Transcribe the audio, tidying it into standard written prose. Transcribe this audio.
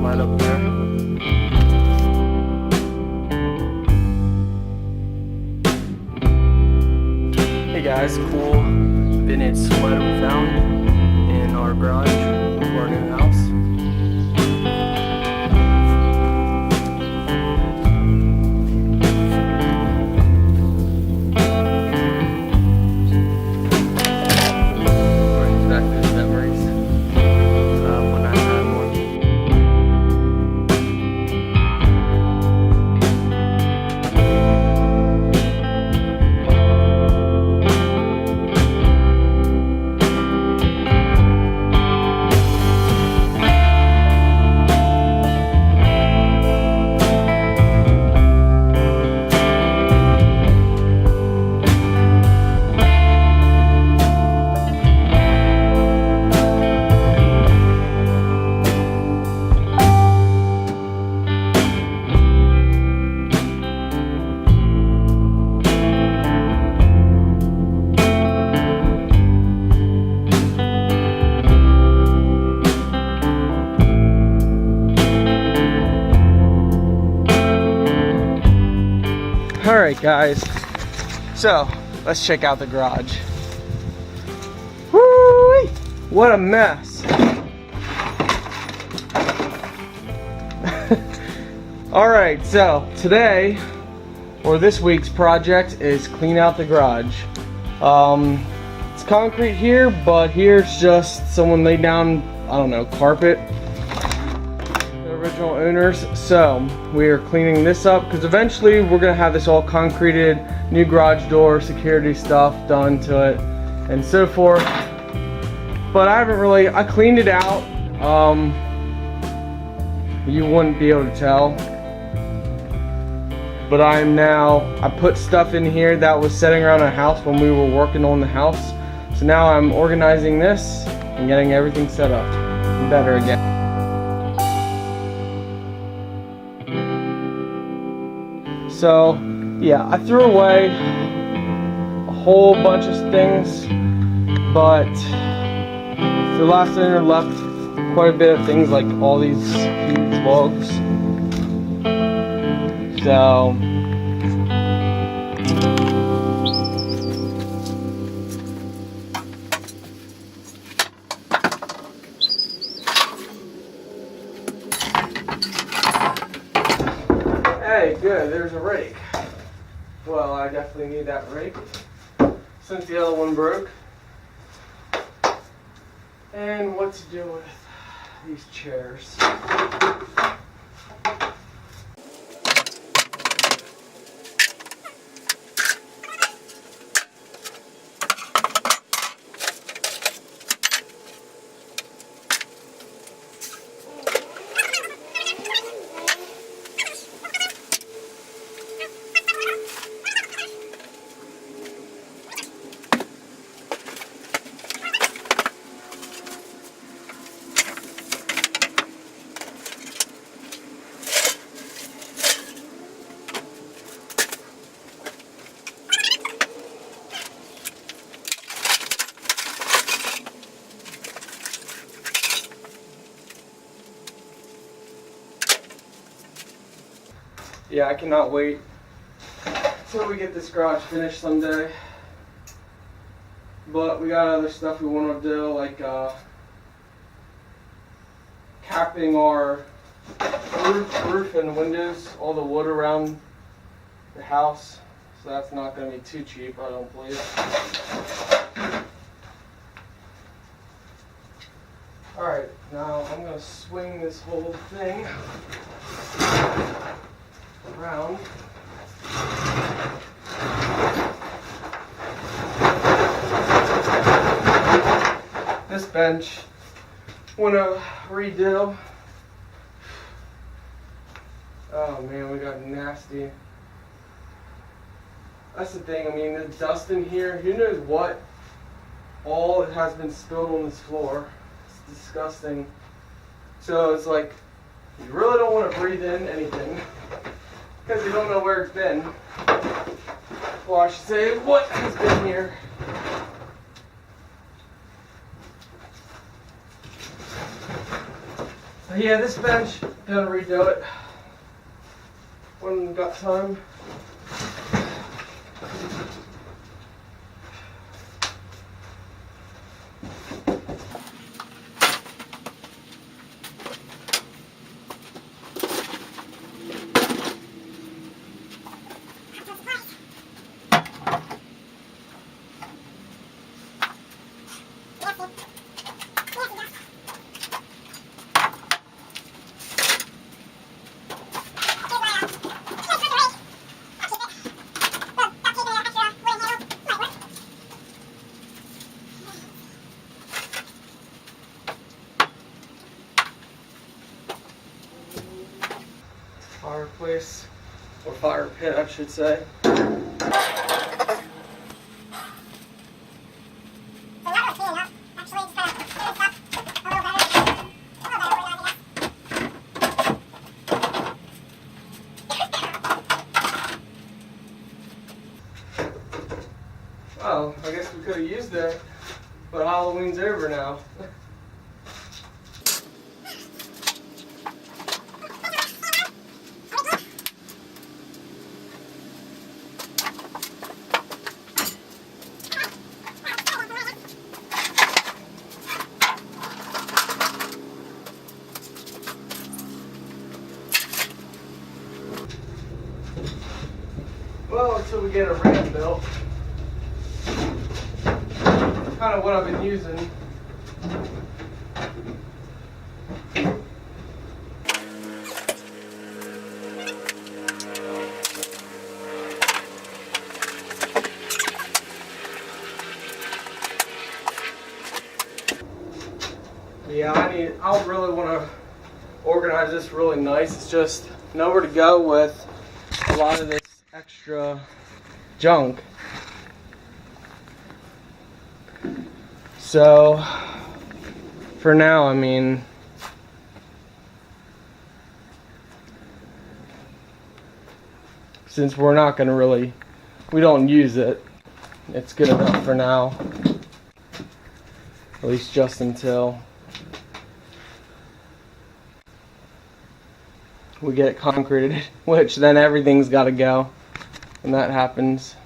slide up there. Hey guys, cool vintage sweater we found in our garage for our new house. Brings back those memories when I had one. Alright guys, so let's check out the garage. Woo! What a mess. Alright, so today, or this week's project is clean out the garage. It's concrete here, but here's just someone laid down, I don't know, carpet. Original owners, so we are cleaning this up because eventually we're gonna have this all concreted, new garage door, security stuff done to it, and so forth. But I cleaned it out. You wouldn't be able to tell, but I put stuff in here that was sitting around our house when we were working on the house. So now I'm organizing this and getting everything set up better again. So, yeah, I threw away a whole bunch of things, but the last owner left quite a bit of things, like all these huge logs. So, hey, good, there's a rake. Well, I definitely need that rake since the other one broke. And what to do with these chairs. Yeah, I cannot wait till we get this garage finished someday. But we got other stuff we want to do, like capping our roof and windows, all the wood around the house. So that's not going to be too cheap, I don't believe. Alright, now I'm going to swing this whole thing around. This bench want to redo. Oh man, we got nasty. That's the thing, I mean, the dust in here, who knows what all it has been spilled on this floor. It's disgusting. So it's like, you really don't want to breathe in anything because you don't know where it's been. Well, I should say what has been here. But yeah, this bench Gotta redo it when we got time. Fireplace, or fire pit, I should say. Well, I guess we could have used it, but Halloween's over now. Well, until we get a ramp built. Kind of what I've been using. Yeah, I really want to organize this really nice. It's just nowhere to go with a lot of this extra junk. So for now, I mean, since we're not gonna really, we don't use it, it's good enough for now. At least just until we get it concreted, which then everything's gotta go when that happens.